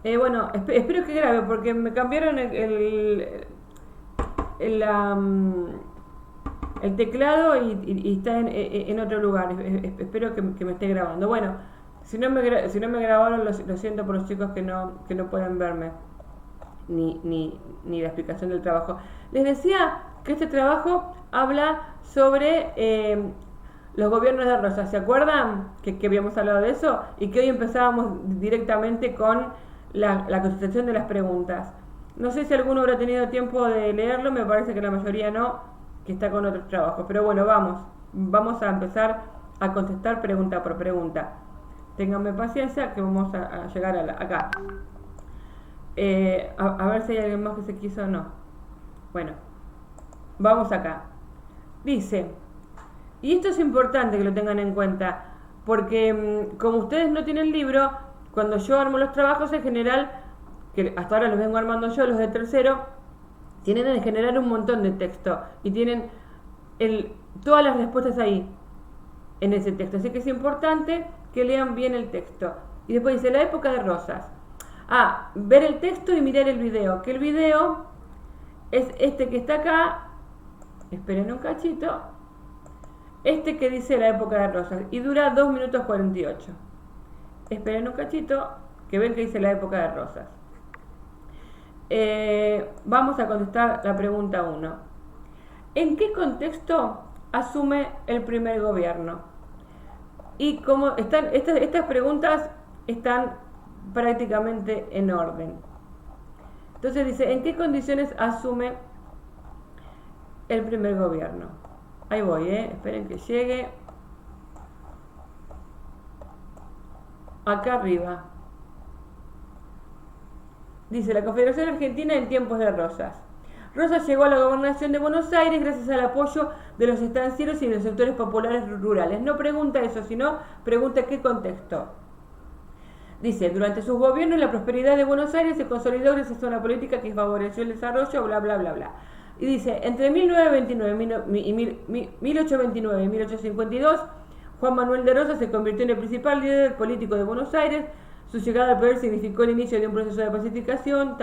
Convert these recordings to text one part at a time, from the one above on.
Bueno, espero que grabe porque me cambiaron el, la, el teclado y está en otro lugar. Espero que me esté grabando. Bueno, si no me grabaron, lo siento por los chicos que no pueden verme ni la explicación del trabajo. Les decía que este trabajo habla sobre los gobiernos de Rosa. ¿Se acuerdan que habíamos hablado de eso? Y que hoy empezábamos directamente con la contestación de las preguntas. No sé si alguno habrá tenido tiempo de leerlo, me parece que la mayoría no, que está con otros trabajos. Pero bueno, vamos a empezar a contestar pregunta por pregunta. Ténganme paciencia que vamos a llegar acá. A ver si hay alguien más que se quiso o no. Bueno, vamos acá. Dice, y esto es importante que lo tengan en cuenta, porque como ustedes no tienen libro, cuando yo armo los trabajos en general, que hasta ahora los vengo armando yo, los de tercero, tienen en general un montón de texto y tienen todas las respuestas ahí, en ese texto. Así que es importante que lean bien el texto. Y después dice, la época de Rosas. Ver el texto y mirar el video. Que el video es este que está acá. Esperen un cachito. Este que dice la época de Rosas. Y dura 2 minutos 48. Esperen un cachito. Que ven que dice la época de Rosas. Vamos a contestar la pregunta 1. ¿En qué contexto asume el primer gobierno? Y como están estas preguntas están prácticamente en orden. Entonces dice, ¿en qué condiciones asume el primer gobierno? Ahí voy, esperen que llegue. Acá arriba. Dice, la Confederación Argentina en tiempos de Rosas. Rosas llegó a la gobernación de Buenos Aires gracias al apoyo de los estancieros y de los sectores populares rurales. No pregunta eso, sino pregunta qué contexto. Dice, durante sus gobiernos la prosperidad de Buenos Aires se consolidó gracias a una política que favoreció el desarrollo, bla, bla, bla, bla. Y dice, entre 1929 y 1829 y 1852, Juan Manuel de Rosas se convirtió en el principal líder político de Buenos Aires. Su llegada al poder significó el inicio de un proceso de pacificación,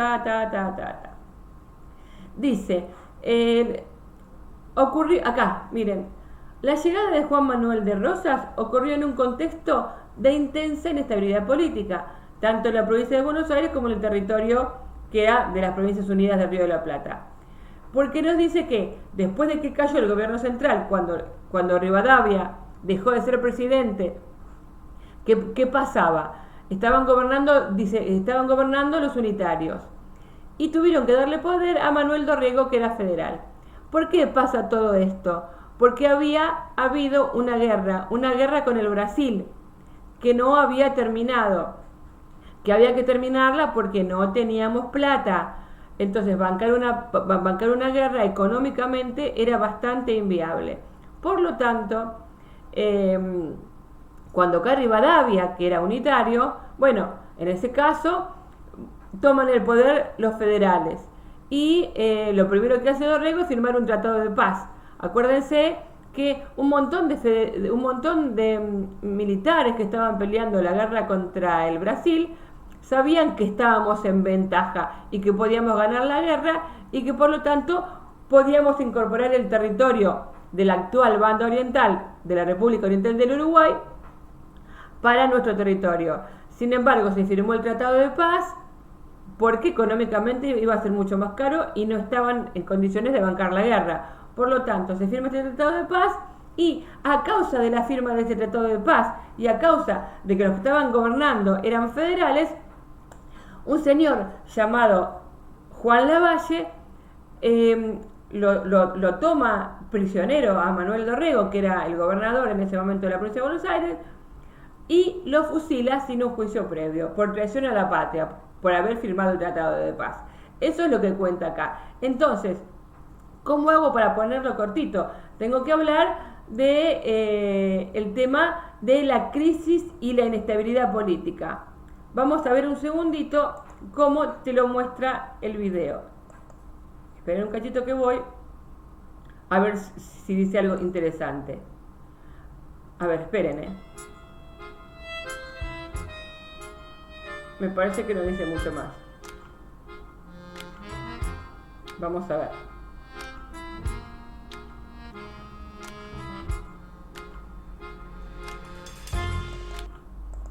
Dice, acá, miren, la llegada de Juan Manuel de Rosas ocurrió en un contexto de intensa inestabilidad política, tanto en la provincia de Buenos Aires como en el territorio que era de las Provincias Unidas del Río de la Plata. Porque nos dice que después de que cayó el gobierno central, cuando Rivadavia dejó de ser presidente, ¿qué pasaba? Estaban gobernando los unitarios y tuvieron que darle poder a Manuel Dorrego, que era federal. ¿Por qué pasa todo esto? Porque había habido una guerra con el Brasil, que no había terminado, que había que terminarla porque no teníamos plata. Entonces bancar una guerra económicamente era bastante inviable. Por lo tanto, cuando cae Rivadavia, que era unitario, bueno, en ese caso toman el poder los federales y lo primero que hace Dorrego es firmar un tratado de paz. Acuérdense que un montón de militares que estaban peleando la guerra contra el Brasil sabían que estábamos en ventaja y que podíamos ganar la guerra y que por lo tanto podíamos incorporar el territorio de la actual banda oriental de la República Oriental del Uruguay para nuestro territorio. Sin embargo, se firmó el Tratado de Paz porque económicamente iba a ser mucho más caro y no estaban en condiciones de bancar la guerra. Por lo tanto, se firma este Tratado de Paz y a causa de la firma de este Tratado de Paz y a causa de que los que estaban gobernando eran federales, un señor llamado Juan Lavalle lo toma prisionero a Manuel Dorrego, que era el gobernador en ese momento de la provincia de Buenos Aires, y lo fusila sin un juicio previo, por traición a la patria, por haber firmado el Tratado de Paz. Eso es lo que cuenta acá. Entonces, ¿cómo hago para ponerlo cortito? Tengo que hablar de el tema de la crisis y la inestabilidad política. Vamos a ver un segundito cómo te lo muestra el video. Esperen un cachito que voy a ver si dice algo interesante. A ver, esperen, Me parece que no dice mucho más. Vamos a ver.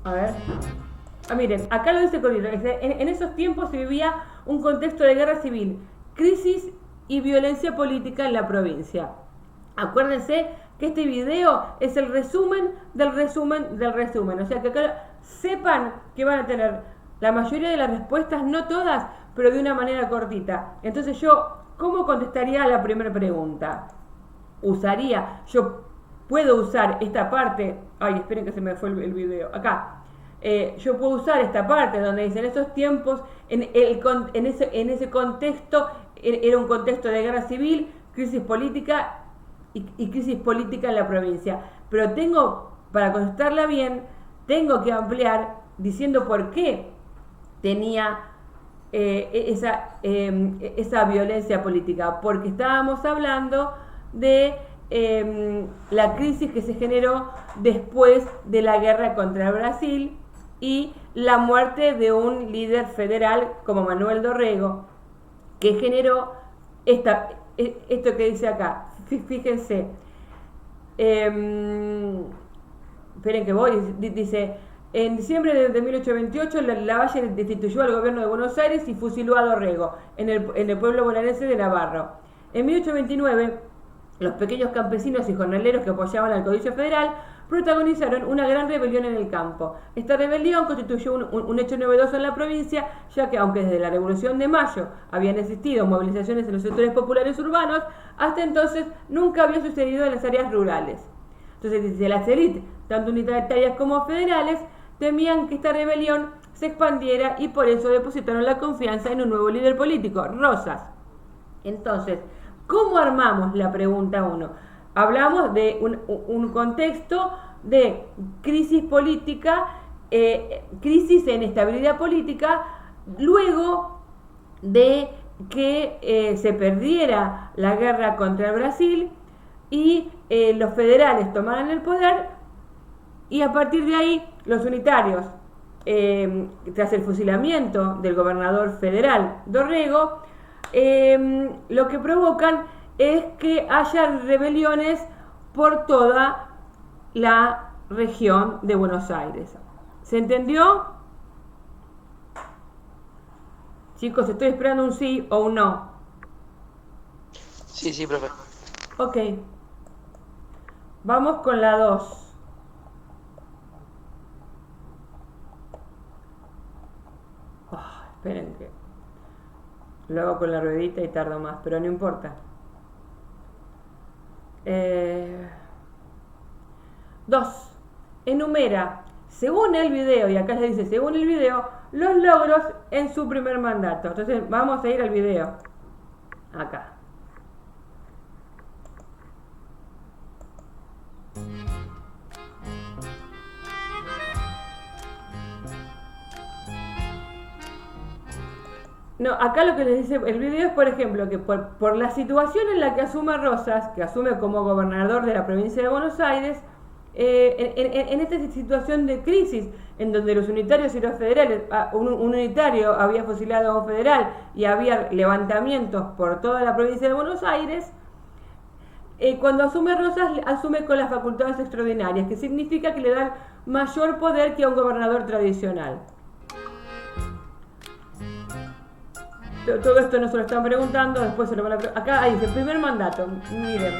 A ver. Miren, acá lo dice corrido. En esos tiempos se vivía un contexto de guerra civil, crisis y violencia política en la provincia. Acuérdense que este video es el resumen del resumen del resumen. O sea que acá sepan que van a tener la mayoría de las respuestas, no todas, pero de una manera cortita. Entonces yo, ¿cómo contestaría a la primera pregunta? Yo puedo usar esta parte. Ay, esperen que se me fue el video. Acá. Yo puedo usar esta parte donde dice en esos tiempos, en ese contexto, era un contexto de guerra civil, crisis política y crisis política en la provincia. Pero para contestarla bien, tengo que ampliar diciendo por qué tenía esa violencia política. Porque estábamos hablando de la crisis que se generó después de la guerra contra Brasil y la muerte de un líder federal como Manuel Dorrego, que generó esto que dice acá. Fíjense, esperen que voy, dice, en diciembre de 1828 Lavalle destituyó al gobierno de Buenos Aires y fusiló a Dorrego en el pueblo bonaerense de Navarro. En 1829, los pequeños campesinos y jornaleros que apoyaban al Códice Federal protagonizaron una gran rebelión en el campo. Esta rebelión constituyó un hecho novedoso en la provincia, ya que aunque desde la Revolución de Mayo habían existido movilizaciones en los sectores populares urbanos, hasta entonces nunca había sucedido en las áreas rurales. Entonces, desde las élites, tanto unitarias como federales, temían que esta rebelión se expandiera y por eso depositaron la confianza en un nuevo líder político, Rosas. Entonces, ¿cómo armamos la pregunta 1? Hablamos de un contexto de crisis política, crisis en estabilidad política, luego de que se perdiera la guerra contra el Brasil y los federales tomaran el poder, y a partir de ahí los unitarios, tras el fusilamiento del gobernador federal Dorrego, lo que provocan es que haya rebeliones por toda la región de Buenos Aires. ¿Se entendió? Chicos, estoy esperando un sí o un no. Sí, profe. Ok. Vamos con la 2. Esperen que lo hago con la ruedita y tardo más, pero no importa. 2. Enumera, según el video, y acá les dice según el video, los logros en su primer mandato. Entonces vamos a ir al video. Acá. No, acá lo que les dice el video es, por ejemplo, que por la situación en la que asume Rosas, que asume como gobernador de la provincia de Buenos Aires, en esta situación de crisis, en donde los unitarios y los federales, un unitario había fusilado a un federal y había levantamientos por toda la provincia de Buenos Aires, cuando asume Rosas, asume con las facultades extraordinarias, que significa que le dan mayor poder que a un gobernador tradicional. Todo esto no se lo están preguntando, después se lo van a preguntar. Acá dice, primer mandato, miren.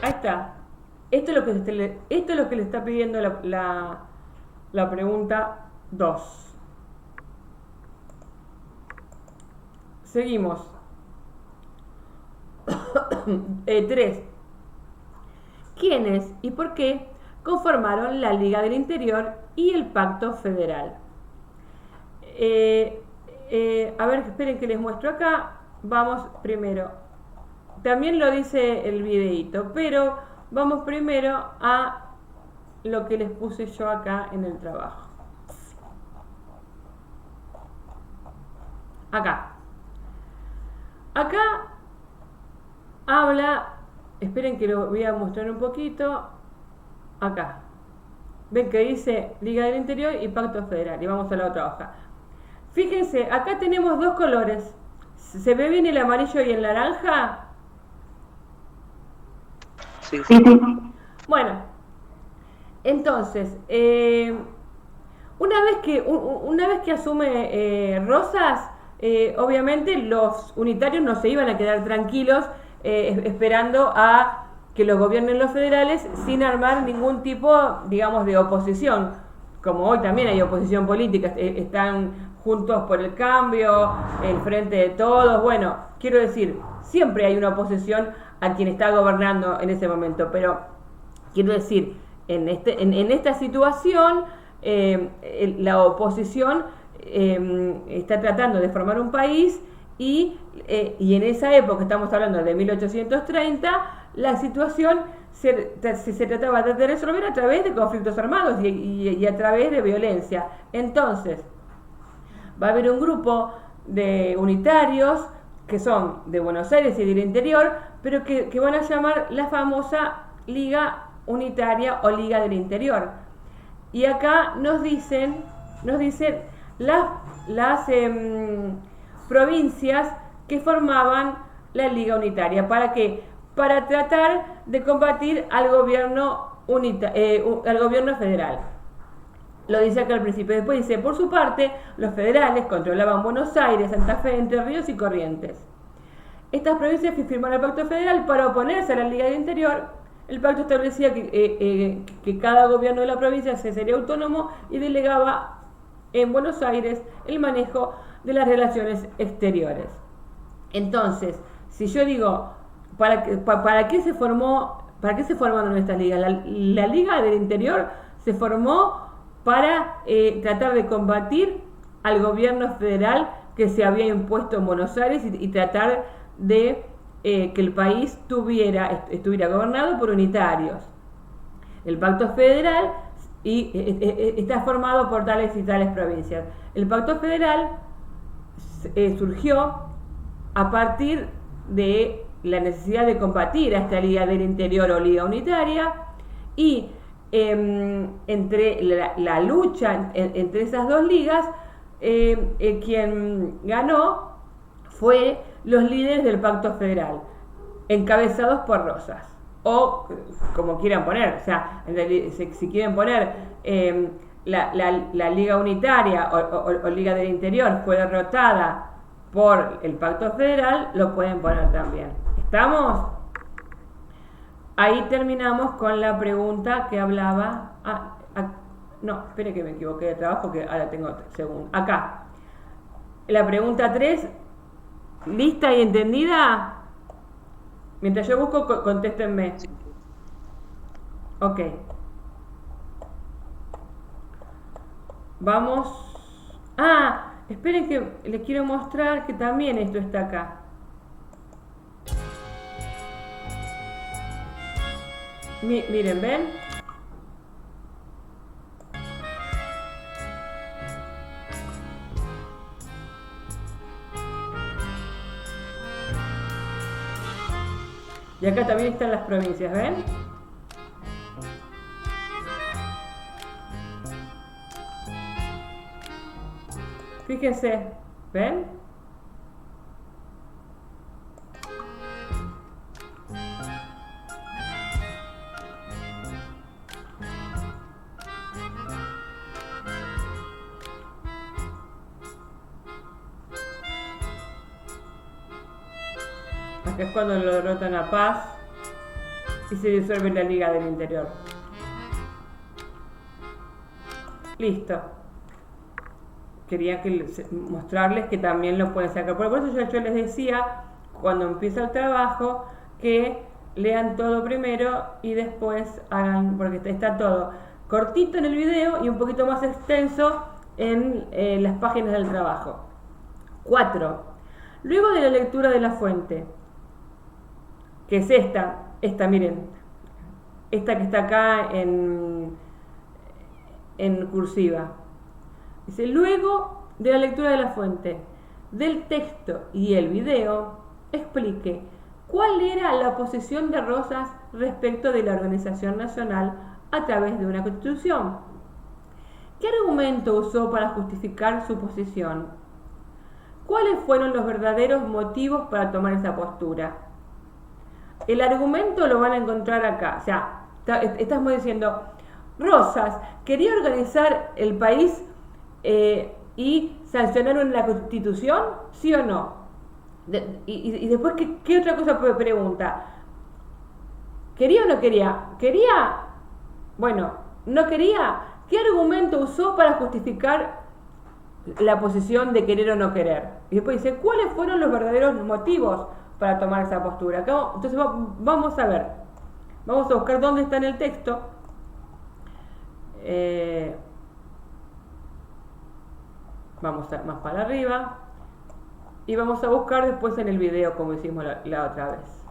Ahí está. Esto es lo que le está pidiendo la pregunta 2. Seguimos. 3. ¿Quiénes y por qué conformaron la Liga del Interior y el Pacto Federal? A ver, esperen que les muestro acá. Vamos primero. También lo dice el videíto, pero vamos primero a lo que les puse yo acá en el trabajo. Acá. Acá habla, esperen que lo voy a mostrar un poquito, acá. Ven que dice Liga del Interior y Pacto Federal. Y vamos a la otra hoja. Fíjense, acá tenemos dos colores. ¿Se ve bien el amarillo y el naranja? Sí. Bueno, entonces, una vez que asume Rosas, obviamente los unitarios no se iban a quedar tranquilos esperando a que los gobiernen los federales sin armar ningún tipo, digamos, de oposición. Como hoy también hay oposición política, están Juntos por el Cambio, el Frente de Todos, bueno, quiero decir, siempre hay una oposición a quien está gobernando en ese momento, pero quiero decir, en esta situación, la oposición está tratando de formar un país y en esa época, estamos hablando de 1830, la situación se trataba de resolver a través de conflictos armados y a través de violencia. Entonces, va a haber un grupo de unitarios que son de Buenos Aires y del interior, pero que van a llamar la famosa Liga Unitaria o Liga del Interior. Y acá nos dicen las provincias que formaban la Liga Unitaria. ¿Para qué? Para tratar de combatir al gobierno federal. Lo dice acá al principio. Después dice, por su parte, los federales controlaban Buenos Aires, Santa Fe, Entre Ríos y Corrientes. Estas provincias firmaron el Pacto Federal para oponerse a la Liga del Interior. El pacto establecía que cada gobierno de la provincia se sería autónomo y delegaba en Buenos Aires el manejo de las relaciones exteriores. Entonces, si yo digo, ¿para qué se formaron estas ligas? La Liga del Interior se formó para tratar de combatir al gobierno federal que se había impuesto en Buenos Aires y tratar de que el país estuviera gobernado por unitarios. El Pacto Federal está formado por tales y tales provincias. El Pacto Federal surgió a partir de la necesidad de combatir a esta Liga del Interior o Liga Unitaria y entre la lucha entre esas dos ligas, quien ganó fue los líderes del Pacto Federal, encabezados por Rosas, o como quieran poner, o sea, si quieren poner la Liga Unitaria o Liga del Interior fue derrotada por el Pacto Federal, lo pueden poner también. ¿Estamos? Ahí terminamos con la pregunta que hablaba. No, espere que me equivoqué de trabajo, que ahora tengo segundo. Acá. La pregunta 3. ¿Lista y entendida? Mientras yo busco, contéstenme. Sí. Ok. Vamos. Esperen que les quiero mostrar que también esto está acá. Miren, ¿ven? Y acá también están las provincias, ¿ven? Fíjense, ¿ven? Acá es cuando lo derrotan a Paz y se disuelve la Liga del Interior. Listo. Quería mostrarles que también lo pueden sacar. Por eso yo les decía, cuando empieza el trabajo, que lean todo primero y después hagan, porque está todo cortito en el video y un poquito más extenso en las páginas del trabajo. 4. Luego de la lectura de la fuente, que es esta miren, esta que está acá en cursiva. Dice, luego de la lectura de la fuente, del texto y el video, explique cuál era la posición de Rosas respecto de la organización nacional a través de una constitución. ¿Qué argumento usó para justificar su posición? ¿Cuáles fueron los verdaderos motivos para tomar esa postura? El argumento lo van a encontrar acá. O sea, estamos diciendo, Rosas quería organizar el país y sancionar una constitución, ¿sí o no? Y después, ¿qué otra cosa pregunta? ¿Quería o no quería? ¿Quería? Bueno, ¿no quería? ¿Qué argumento usó para justificar la posición de querer o no querer? Y después dice, ¿cuáles fueron los verdaderos motivos para tomar esa postura? Acá, entonces vamos a ver. Vamos a buscar dónde está en el texto. Vamos más para arriba. Y vamos a buscar después en el video como hicimos la otra vez.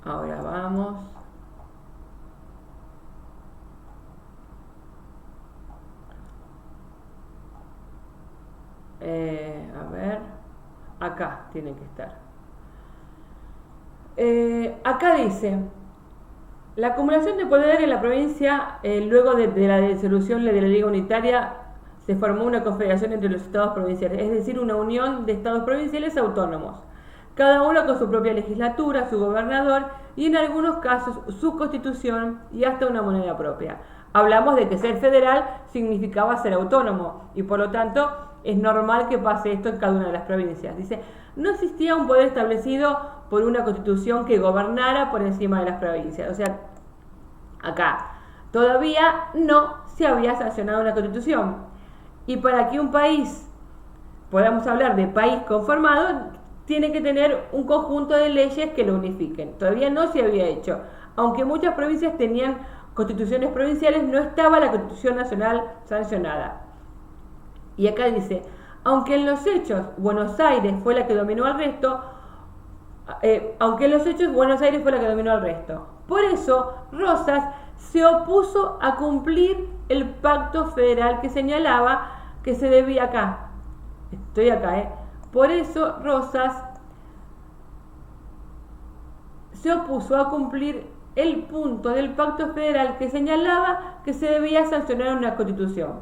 Ahora vamos. A ver. Acá tiene que estar. Acá dice, la acumulación de poder en la provincia, luego de la disolución de la Liga Unitaria, se formó una confederación entre los estados provinciales, es decir, una unión de estados provinciales autónomos, cada uno con su propia legislatura, su gobernador y en algunos casos su constitución y hasta una moneda propia. Hablamos de que ser federal significaba ser autónomo y por lo tanto es normal que pase esto en cada una de las provincias. Dice, no existía un poder establecido por una constitución que gobernara por encima de las provincias. O sea, acá todavía no se había sancionado una constitución. Y para que un país, podamos hablar de país conformado, tiene que tener un conjunto de leyes que lo unifiquen. Todavía no se había hecho. Aunque muchas provincias tenían constituciones provinciales, no estaba la Constitución Nacional sancionada. Y acá dice, aunque en los hechos Buenos Aires fue la que dominó al resto, Por eso Rosas se opuso a cumplir el pacto federal que señalaba que se debía acá. Estoy acá, Por eso Rosas se opuso a cumplir el punto del pacto federal que señalaba que se debía sancionar una constitución.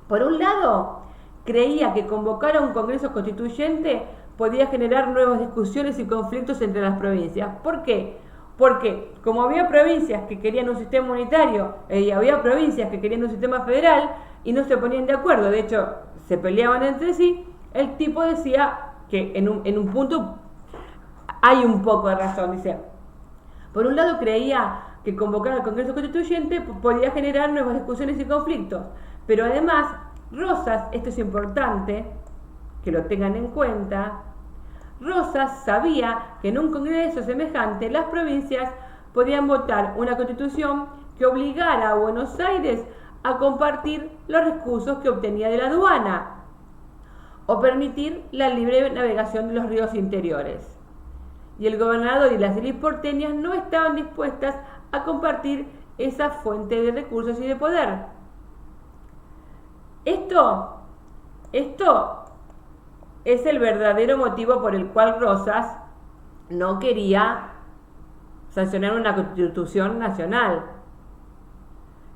Por un lado, creía que convocar a un Congreso Constituyente podía generar nuevas discusiones y conflictos entre las provincias. ¿Por qué? Porque como había provincias que querían un sistema unitario y había provincias que querían un sistema federal y no se ponían de acuerdo, de hecho se peleaban entre sí, el tipo decía que en un punto hay un poco de razón. Dice, por un lado creía que convocar al Congreso Constituyente podía generar nuevas discusiones y conflictos, pero además Rosas, esto es importante que lo tengan en cuenta, Rosas sabía que en un congreso semejante las provincias podían votar una constitución que obligara a Buenos Aires a compartir los recursos que obtenía de la aduana o permitir la libre navegación de los ríos interiores. Y el gobernador y las élites porteñas no estaban dispuestas a compartir esa fuente de recursos y de poder. Esto es el verdadero motivo por el cual Rosas no quería sancionar una constitución nacional.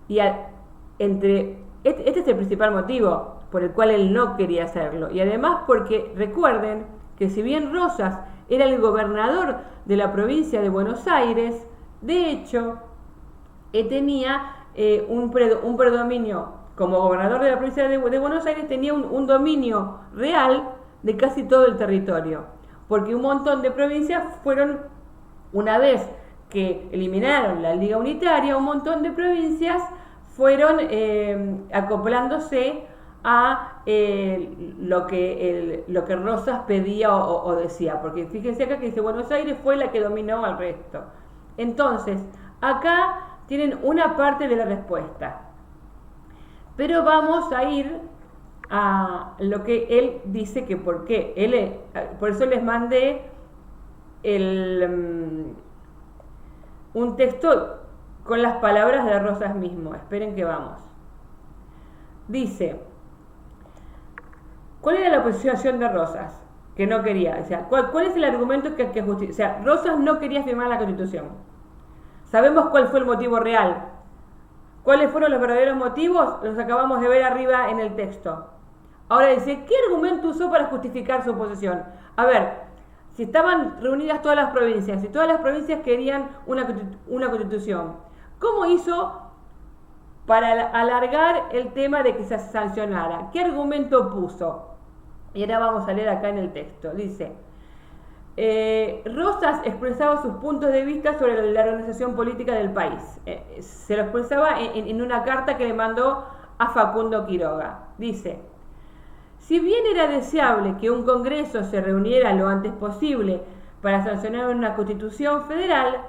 Y este es el principal motivo por el cual él no quería hacerlo. Y además porque recuerden que si bien Rosas era el gobernador de la provincia de Buenos Aires, de hecho, tenía un predominio, como gobernador de la provincia de Buenos Aires, tenía un dominio real de casi todo el territorio, porque un montón de provincias fueron, una vez que eliminaron la Liga Unitaria, un montón de provincias fueron acoplándose a lo que Rosas pedía o decía, porque fíjense acá que dice Buenos Aires fue la que dominó al resto. Entonces, acá tienen una parte de la respuesta, pero vamos a ir a lo que él dice que por qué. Por eso les mandé un texto con las palabras de Rosas mismo. Esperen que vamos. Dice, ¿Cuál era la posición de Rosas? Que no quería. O sea, ¿cuál es el argumento que justifica? O sea, Rosas no quería firmar la Constitución. Sabemos cuál fue el motivo real. ¿Cuáles fueron los verdaderos motivos? Los acabamos de ver arriba en el texto. Ahora dice, ¿qué argumento usó para justificar su oposición? A ver, si estaban reunidas todas las provincias, si todas las provincias querían una constitución, ¿cómo hizo para alargar el tema de que se sancionara? ¿Qué argumento puso? Y ahora vamos a leer acá en el texto. Dice, Rosas expresaba sus puntos de vista sobre la organización política del país. Se lo expresaba en una carta que le mandó a Facundo Quiroga. Dice, si bien era deseable que un congreso se reuniera lo antes posible para sancionar una constitución federal,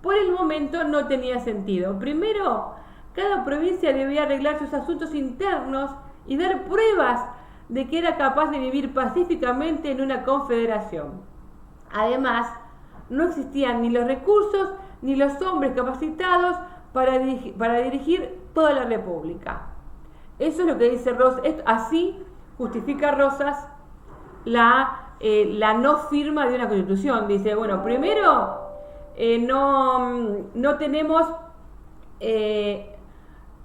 por el momento no tenía sentido. Primero, cada provincia debía arreglar sus asuntos internos y dar pruebas de que era capaz de vivir pacíficamente en una confederación. Además, no existían ni los recursos ni los hombres capacitados para dirigir toda la República. Eso es lo que dice Rosas. Así justifica Rosas la no firma de una constitución. Dice, bueno, primero no tenemos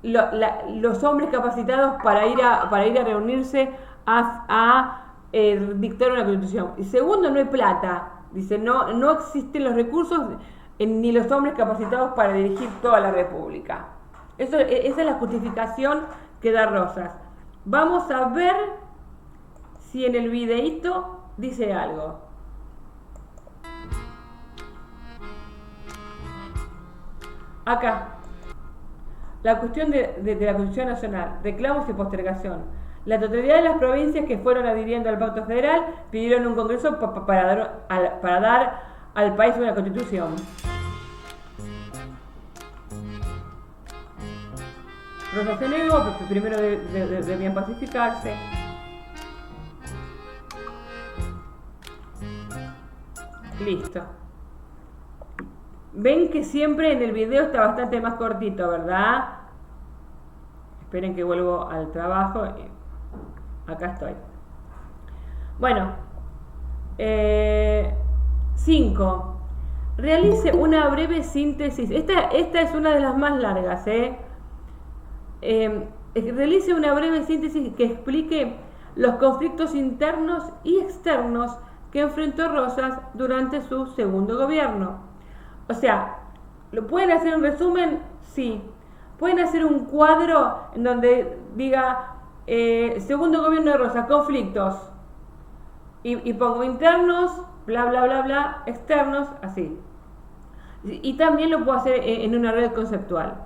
los hombres capacitados para ir a reunirse a dictar una constitución. Y segundo, no hay plata. Dice, no existen los recursos ni los hombres capacitados para dirigir toda la República. Esa es la justificación que da Rosas. Vamos a ver si en el videíto dice algo. Acá. La cuestión de la Constitución Nacional, reclamos y postergación. La totalidad de las provincias que fueron adhiriendo al Pacto Federal pidieron un congreso para dar al país una constitución. Rosas se negó, porque primero debían pacificarse. Listo. Ven que siempre en el video está bastante más cortito, ¿verdad? Esperen que vuelvo al trabajo. Acá estoy. Bueno. 5. Realice una breve síntesis. Esta es una de las más largas, realice una breve síntesis que explique los conflictos internos y externos que enfrentó Rosas durante su segundo gobierno. O sea, ¿lo pueden hacer un resumen? Sí. Pueden hacer un cuadro en donde diga segundo gobierno de Rosas, conflictos. Y pongo internos, bla, bla, bla, bla, externos, así. Y también lo puedo hacer en una red conceptual.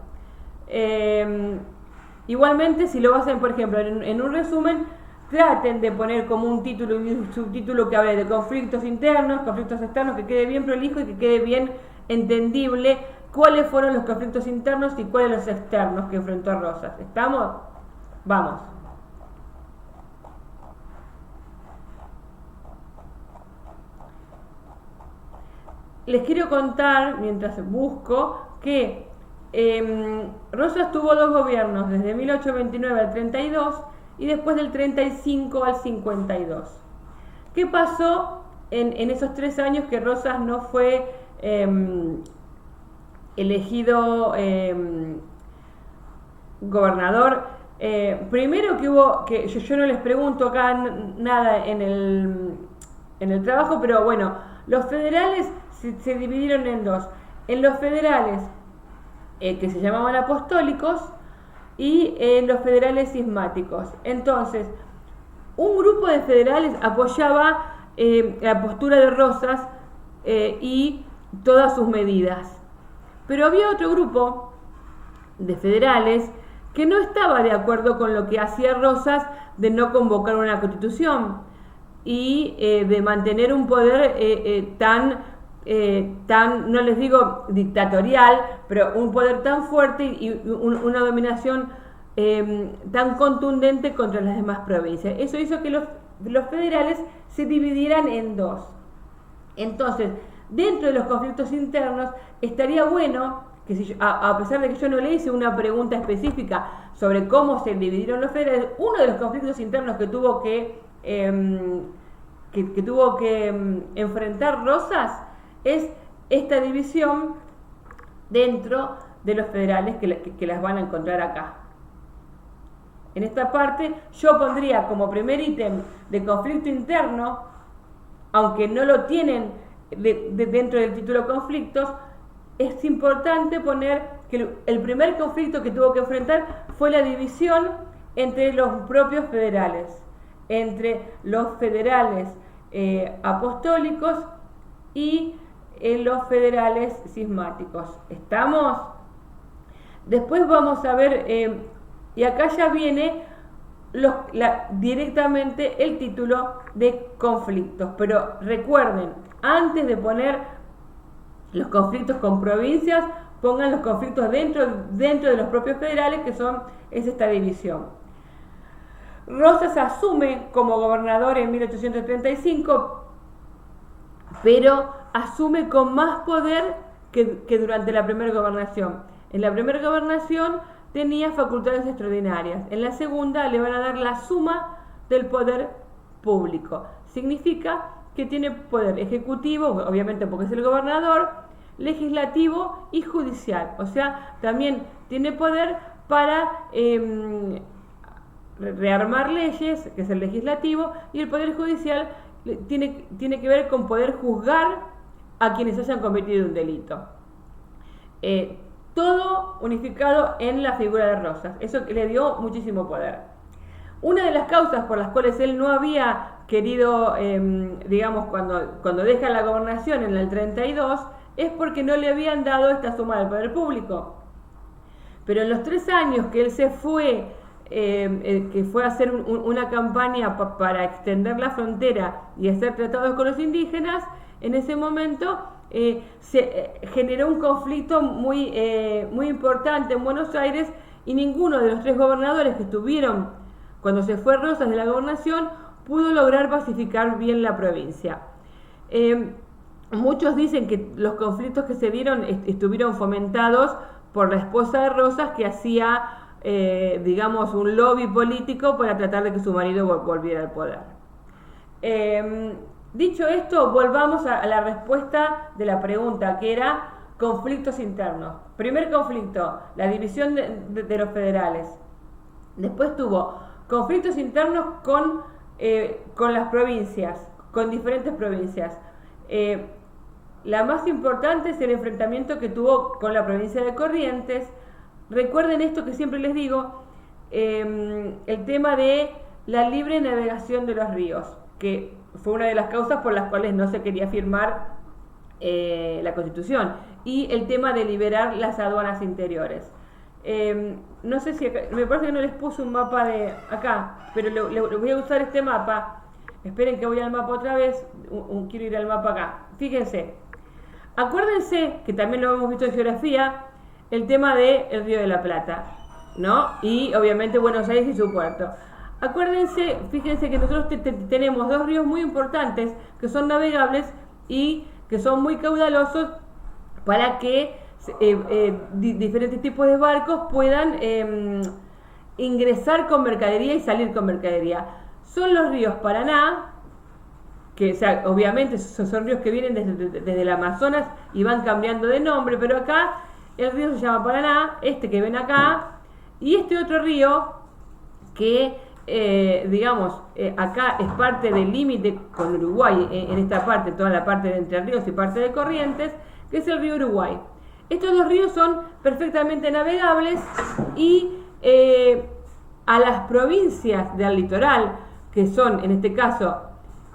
Igualmente, si lo hacen, por ejemplo, en un resumen, traten de poner como un título y un subtítulo que hable de conflictos internos, conflictos externos, que quede bien prolijo y que quede bien entendible cuáles fueron los conflictos internos y cuáles los externos que enfrentó Rosas. ¿Estamos? Vamos. Les quiero contar, mientras busco, que Rosas tuvo dos gobiernos, desde 1829 al 32 y después del 35 al 52. ¿Qué pasó en esos 3 años que Rosas no fue elegido gobernador? Primero que hubo, que yo no les pregunto acá nada en el trabajo, pero bueno, los federales se dividieron en dos. En los federales que se llamaban apostólicos y en los federales cismáticos. Entonces, un grupo de federales apoyaba la postura de Rosas y todas sus medidas. Pero había otro grupo de federales que no estaba de acuerdo con lo que hacía Rosas de no convocar una constitución y de mantener un poder tan, no les digo dictatorial, pero un poder tan fuerte y una dominación tan contundente contra las demás provincias. Eso hizo que los federales se dividieran en dos. Entonces, dentro de los conflictos internos, estaría bueno que si yo, a pesar de que yo no le hice una pregunta específica sobre cómo se dividieron los federales, uno de los conflictos internos que tuvo que que tuvo que enfrentar Rosas es esta división dentro de los federales que las van a encontrar acá. En esta parte yo pondría como primer ítem de conflicto interno, aunque no lo tienen dentro del título conflictos, es importante poner que el primer conflicto que tuvo que enfrentar fue la división entre los propios federales, entre los federales apostólicos y los federales cismáticos. ¿Estamos? Después vamos a ver, y acá ya viene directamente el título de conflictos, pero recuerden, antes de poner los conflictos con provincias, pongan los conflictos dentro de los propios federales, que es esta división. Rosas asume como gobernador en 1835, pero asume con más poder que durante la primera gobernación. En la primera gobernación tenía facultades extraordinarias. En la segunda le van a dar la suma del poder público. Significa que tiene poder ejecutivo, obviamente porque es el gobernador, legislativo y judicial. O sea, también tiene poder para rearmar leyes, que es el legislativo, y el poder judicial tiene que ver con poder juzgar a quienes hayan cometido un delito. Todo unificado en la figura de Rosas. Eso le dio muchísimo poder. Una de las causas por las cuales él no había querido, digamos, cuando deja la gobernación en el 32, es porque no le habían dado esta suma del poder público. Pero en los 3 años que él se fue, que fue a hacer una campaña para extender la frontera y hacer tratados con los indígenas, en ese momento se generó un conflicto muy importante en Buenos Aires, y ninguno de los 3 gobernadores que estuvieron cuando se fue Rosas de la gobernación pudo lograr pacificar bien la provincia. Muchos dicen que los conflictos que se dieron estuvieron fomentados por la esposa de Rosas, que hacía, digamos, un lobby político para tratar de que su marido volviera al poder. Dicho esto, volvamos a la respuesta de la pregunta, que era conflictos internos. Primer conflicto, la división de los federales. Después tuvo conflictos internos con las provincias, con diferentes provincias. La más importante es el enfrentamiento que tuvo con la provincia de Corrientes. Recuerden esto que siempre les digo, el tema de la libre navegación de los ríos, que fue una de las causas por las cuales no se quería firmar la Constitución, y el tema de liberar las aduanas interiores. No sé si acá, me parece que no les puse un mapa de acá, pero le voy a usar este mapa. Esperen que voy al mapa otra vez. Quiero ir al mapa acá. Fíjense, acuérdense que también lo hemos visto en geografía, el tema del Río de la Plata, ¿no? Y obviamente Buenos Aires y su puerto. Acuérdense, fíjense que nosotros tenemos 2 ríos muy importantes que son navegables y que son muy caudalosos para que diferentes tipos de barcos puedan ingresar con mercadería y salir con mercadería. Son los ríos Paraná, que, o sea, obviamente son ríos que vienen desde el Amazonas y van cambiando de nombre, pero acá el río se llama Paraná, este que ven acá, y este otro río que, digamos, acá es parte del límite con Uruguay, en esta parte, toda la parte de Entre Ríos y parte de Corrientes, que es el río Uruguay. Estos 2 ríos son perfectamente navegables y a las provincias del litoral, que son en este caso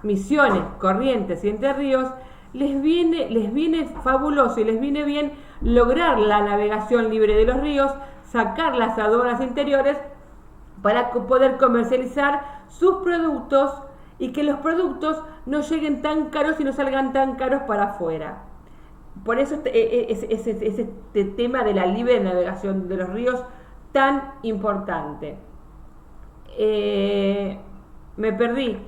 Misiones, Corrientes y Entre Ríos, les viene fabuloso y les viene bien lograr la navegación libre de los ríos, sacar las aduanas interiores para poder comercializar sus productos y que los productos no lleguen tan caros y no salgan tan caros para afuera. Por eso es este tema de la libre navegación de los ríos tan importante. Me perdí.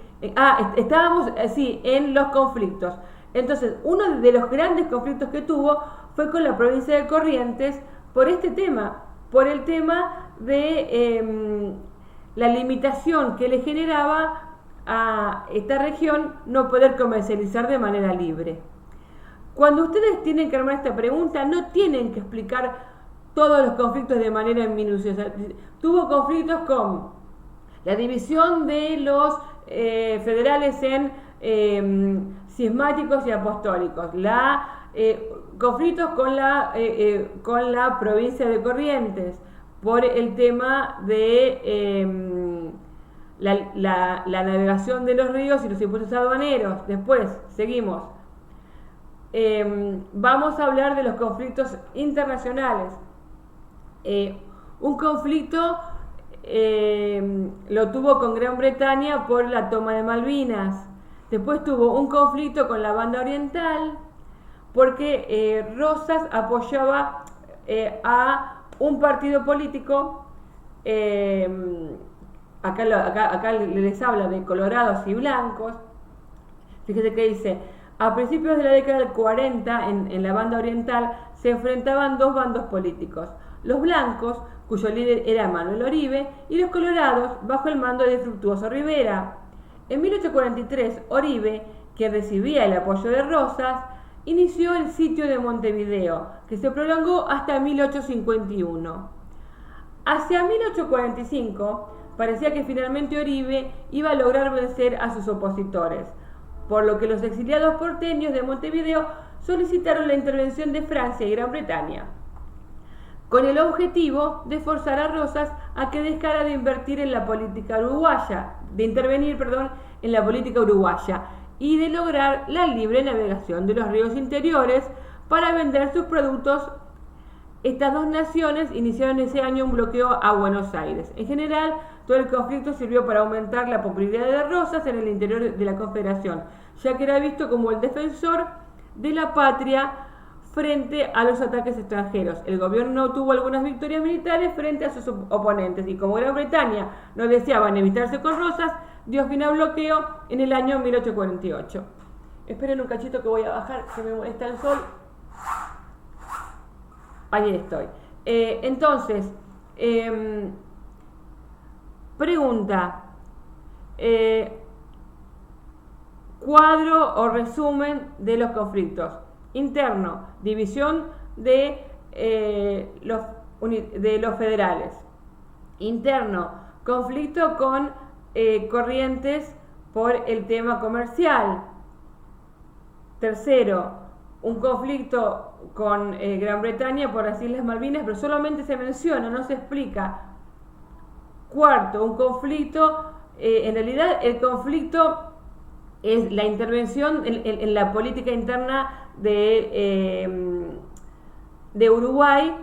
Estábamos así en los conflictos. Entonces, uno de los grandes conflictos que tuvo fue con la provincia de Corrientes por este tema, por el tema de la limitación que le generaba a esta región no poder comercializar de manera libre. Cuando ustedes tienen que armar esta pregunta, no tienen que explicar todos los conflictos de manera minuciosa. Tuvo conflictos con la división de los federales en cismáticos y apostólicos, conflictos con la provincia de Corrientes por el tema de la navegación de los ríos y los impuestos aduaneros. Después, seguimos. Vamos a hablar de los conflictos internacionales. Un conflicto lo tuvo con Gran Bretaña por la toma de Malvinas. Después tuvo un conflicto con la Banda Oriental porque Rosas apoyaba a un partido político. Acá les habla de colorados y blancos. Fíjese que dice: a principios de la década del 40, en la Banda Oriental, se enfrentaban dos bandos políticos: los blancos, cuyo líder era Manuel Oribe, y los colorados, bajo el mando de Fructuoso Rivera. En 1843, Oribe, que recibía el apoyo de Rosas, inició el sitio de Montevideo, que se prolongó hasta 1851. Hacia 1845, parecía que finalmente Oribe iba a lograr vencer a sus opositores, por lo que los exiliados porteños de Montevideo solicitaron la intervención de Francia y Gran Bretaña, con el objetivo de forzar a Rosas a que dejara de intervenir en la política uruguaya y de lograr la libre navegación de los ríos interiores para vender sus productos. Estas dos naciones iniciaron ese año un bloqueo a Buenos Aires. En general, todo el conflicto sirvió para aumentar la popularidad de Rosas en el interior de la Confederación, ya que era visto como el defensor de la patria frente a los ataques extranjeros. El gobierno tuvo algunas victorias militares frente a sus oponentes, y como Gran Bretaña no deseaba enemistarse con Rosas, dio fin al bloqueo en el año 1848. Esperen un cachito que voy a bajar, que me molesta el sol. Ahí estoy. Entonces, pregunta. Cuadro o resumen de los conflictos. Interno, división de los federales. Interno, conflicto con Corrientes por el tema comercial. Tercero, un conflicto con Gran Bretaña por las Islas Malvinas, pero solamente se menciona, no se explica. Cuarto, un conflicto, en realidad el conflicto es la intervención en la política interna de Uruguay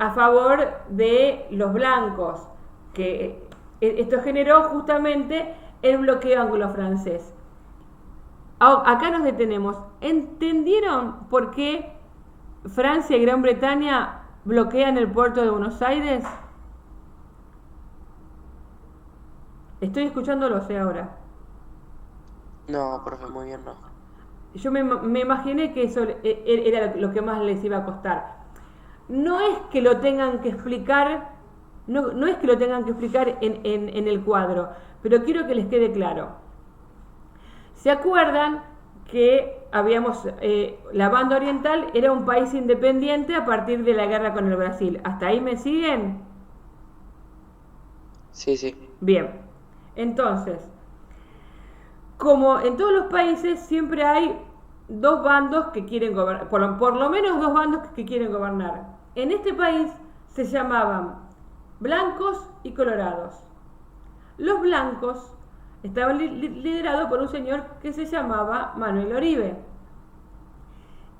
a favor de los blancos, que esto generó justamente el bloqueo anglo-francés. Acá nos detenemos. ¿Entendieron por qué Francia y Gran Bretaña bloquean el puerto de Buenos Aires? Estoy escuchándolos ahora. No, profe, muy bien, no. Yo me imaginé que eso era lo que más les iba a costar. No es que lo tengan que explicar, no es que lo tengan que explicar en el cuadro, pero quiero que les quede claro. ¿Se acuerdan que la Banda Oriental era un país independiente a partir de la guerra con el Brasil? ¿Hasta ahí me siguen? Sí, sí. Bien, entonces, como en todos los países, siempre hay dos bandos que quieren gobernar, por lo menos dos bandos que quieren gobernar. En este país se llamaban blancos y colorados. Los blancos estaban liderados por un señor que se llamaba Manuel Oribe,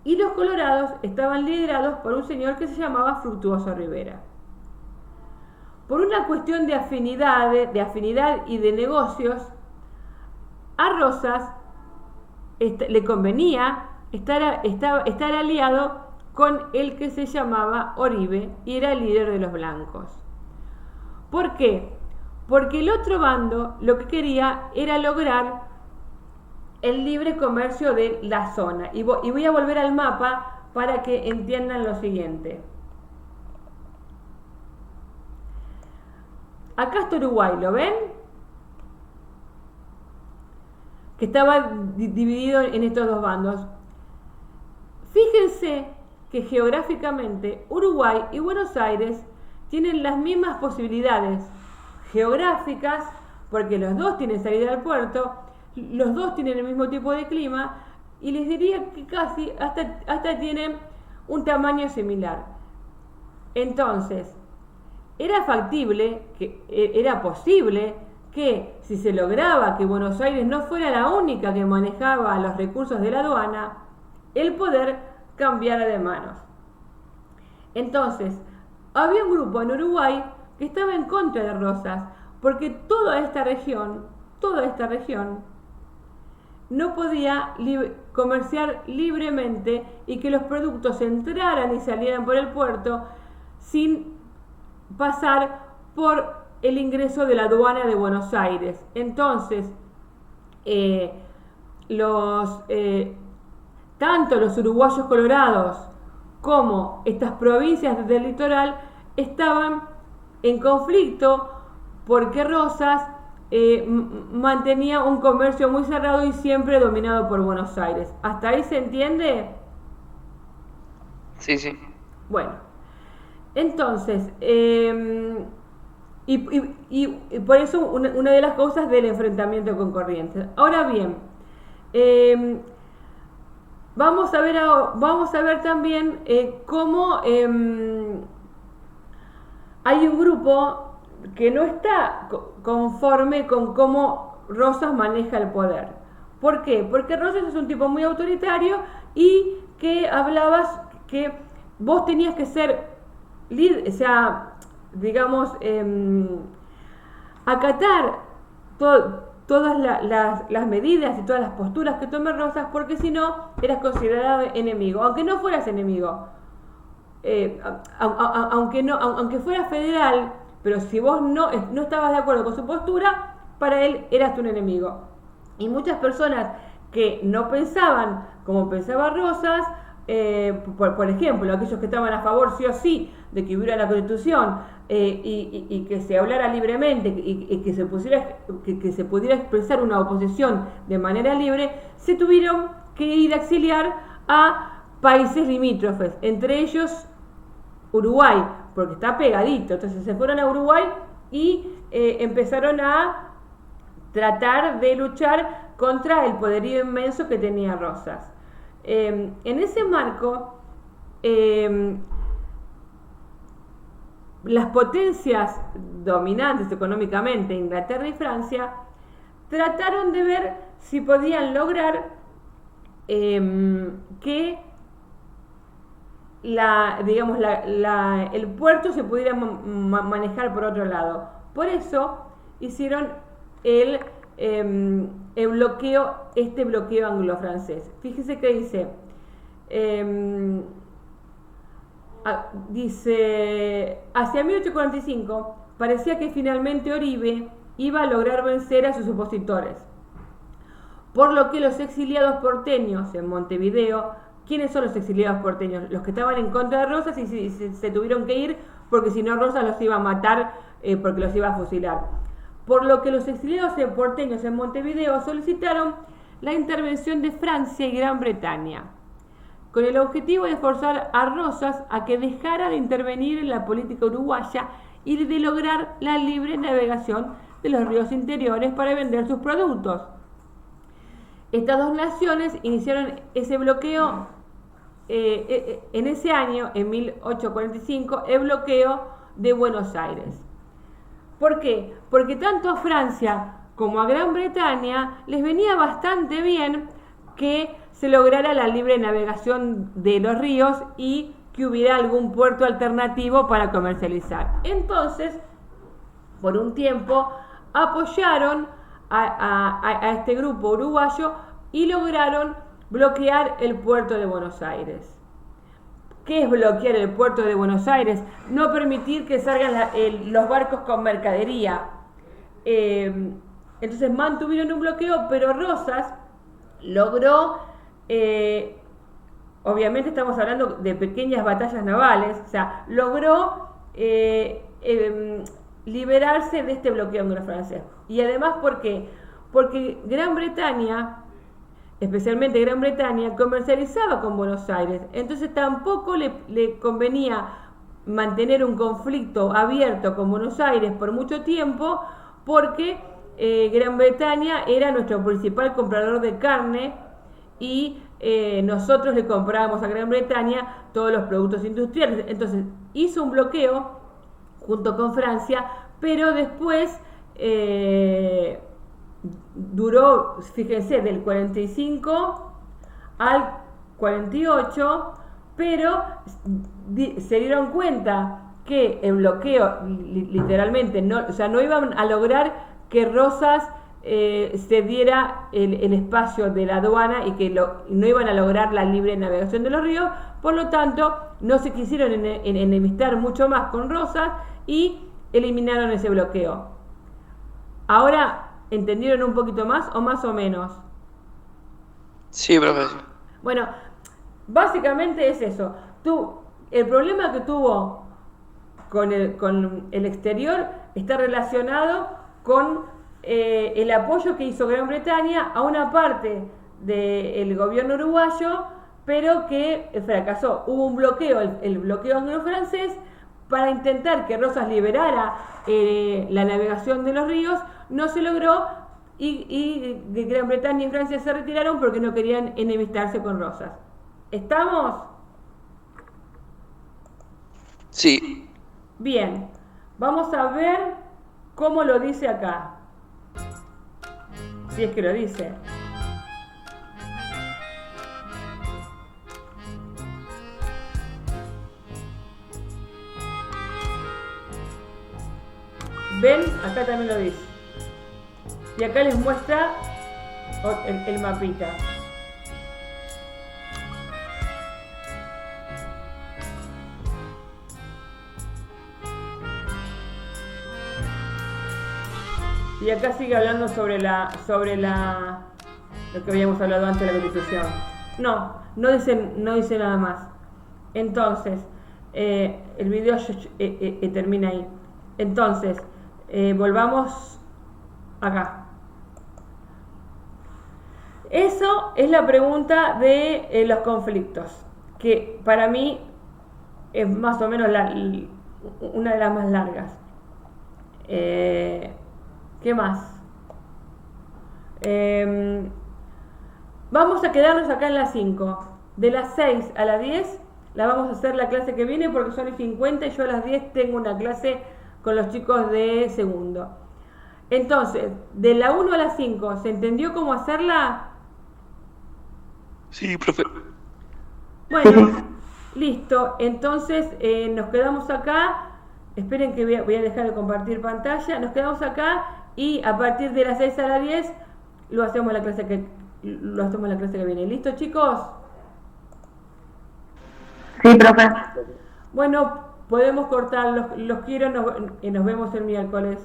y los colorados estaban liderados por un señor que se llamaba Fructuoso Rivera. Por una cuestión de afinidad y de negocios, a Rosas le convenía estar aliado con el que se llamaba Oribe y era el líder de los blancos. ¿Por qué? Porque el otro bando lo que quería era lograr el libre comercio de la zona. Y voy a volver al mapa para que entiendan lo siguiente. Acá está Uruguay, ¿lo ven? que estaba dividido en estos dos bandos. Fíjense que geográficamente Uruguay y Buenos Aires tienen las mismas posibilidades geográficas, porque los dos tienen salida al puerto, los dos tienen el mismo tipo de clima, y les diría que casi hasta tienen un tamaño similar. Entonces, era factible, era posible que si se lograba que Buenos Aires no fuera la única que manejaba los recursos de la aduana, el poder cambiara de manos. Entonces, había un grupo en Uruguay que estaba en contra de Rosas, porque toda esta región no podía comerciar libremente y que los productos entraran y salieran por el puerto sin pasar por el ingreso de la aduana de Buenos Aires. Entonces, tanto los uruguayos colorados como estas provincias del litoral estaban en conflicto porque Rosas mantenía un comercio muy cerrado y siempre dominado por Buenos Aires. ¿Hasta ahí se entiende? Sí, sí. Bueno, entonces, y por eso una de las causas del enfrentamiento con Corrientes. Ahora bien, vamos a ver también cómo hay un grupo que no está conforme con cómo Rosas maneja el poder. ¿Por qué? Porque Rosas es un tipo muy autoritario y que hablabas que vos tenías que ser líder, o sea, digamos, acatar todas las medidas y todas las posturas que tome Rosas, porque si no, eras considerado enemigo, aunque no fueras enemigo. Aunque fuera federal, pero si vos no estabas de acuerdo con su postura, para él eras un enemigo. Y muchas personas que no pensaban como pensaba Rosas, por ejemplo, aquellos que estaban a favor sí o sí de que hubiera la Constitución y que se hablara libremente y que se pudiera expresar una oposición de manera libre, se tuvieron que ir a exiliar a países limítrofes, entre ellos Uruguay, porque está pegadito. Entonces se fueron a Uruguay y empezaron a tratar de luchar contra el poderío inmenso que tenía Rosas. En ese marco, las potencias dominantes económicamente, Inglaterra y Francia, trataron de ver si podían lograr que el puerto se pudiera manejar por otro lado. Por eso hicieron el bloqueo anglo-francés. Fíjese que dice, hacia 1845 parecía que finalmente Oribe iba a lograr vencer a sus opositores, por lo que los exiliados porteños en Montevideo. ¿Quiénes son los exiliados porteños? Los que estaban en contra de Rosas y se tuvieron que ir porque si no Rosas los iba a matar, porque los iba a fusilar. Por lo que los exiliados porteños en Montevideo solicitaron la intervención de Francia y Gran Bretaña, con el objetivo de forzar a Rosas a que dejara de intervenir en la política uruguaya y de lograr la libre navegación de los ríos interiores para vender sus productos. Estas dos naciones iniciaron ese bloqueo en ese año, en 1845, el bloqueo de Buenos Aires. ¿Por qué? Porque tanto a Francia como a Gran Bretaña les venía bastante bien que se lograra la libre navegación de los ríos y que hubiera algún puerto alternativo para comercializar. Entonces, por un tiempo, apoyaron a este grupo uruguayo y lograron bloquear el puerto de Buenos Aires. ¿Qué es bloquear el puerto de Buenos Aires? No permitir que salgan los barcos con mercadería. Entonces mantuvieron un bloqueo, pero Rosas logró, obviamente estamos hablando de pequeñas batallas navales, o sea, logró liberarse de este bloqueo anglo-francés. Y además, ¿por qué? porque Gran Bretaña, especialmente Gran Bretaña, comercializaba con Buenos Aires, entonces tampoco le convenía mantener un conflicto abierto con Buenos Aires por mucho tiempo, porque Gran Bretaña era nuestro principal comprador de carne y nosotros le comprábamos a Gran Bretaña todos los productos industriales. Entonces hizo un bloqueo junto con Francia, pero después duró, fíjense, del 45 al 48, pero se dieron cuenta que el bloqueo literalmente no, o sea, no iban a lograr que Rosas se diera el espacio de la aduana y que no iban a lograr la libre navegación de los ríos, por lo tanto no se quisieron enemistar mucho más con Rosas y eliminaron ese bloqueo. Ahora, ¿entendieron un poquito más o menos? Sí, profesor. Bueno, básicamente es eso. El problema que tuvo con el exterior está relacionado con el apoyo que hizo Gran Bretaña a una parte del gobierno uruguayo, pero que fracasó. Hubo un bloqueo, el bloqueo anglo-francés, para intentar que Rosas liberara la navegación de los ríos. No se logró y Gran Bretaña y Francia se retiraron porque no querían enemistarse con Rosas. ¿Estamos? Sí. Bien, vamos a ver cómo lo dice acá. Si es que lo dice. ¿Ven? Acá también lo dice. Y acá les muestra el mapita. Y acá sigue hablando sobre lo que habíamos hablado antes de la Constitución. No dice nada más. Entonces, el video termina ahí. Entonces, volvamos acá. Eso es la pregunta de los conflictos, que para mí es más o menos una de las más largas. ¿Qué más? Vamos a quedarnos acá en las 5. De las 6 a las 10 la vamos a hacer la clase que viene porque son 50 y yo a las 10 tengo una clase con los chicos de segundo. Entonces, de la 1 a la 5, ¿se entendió cómo hacerla? Sí, profe. Bueno, listo. Entonces nos quedamos acá. Esperen que voy a dejar de compartir pantalla. Nos quedamos acá y a partir de las 6 a las 10 lo hacemos la clase que viene. ¿Listo, chicos? Sí, profe. Bueno, podemos cortar. Los quiero y nos vemos el miércoles.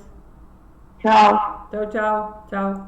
Chao. Chao, chao, chao.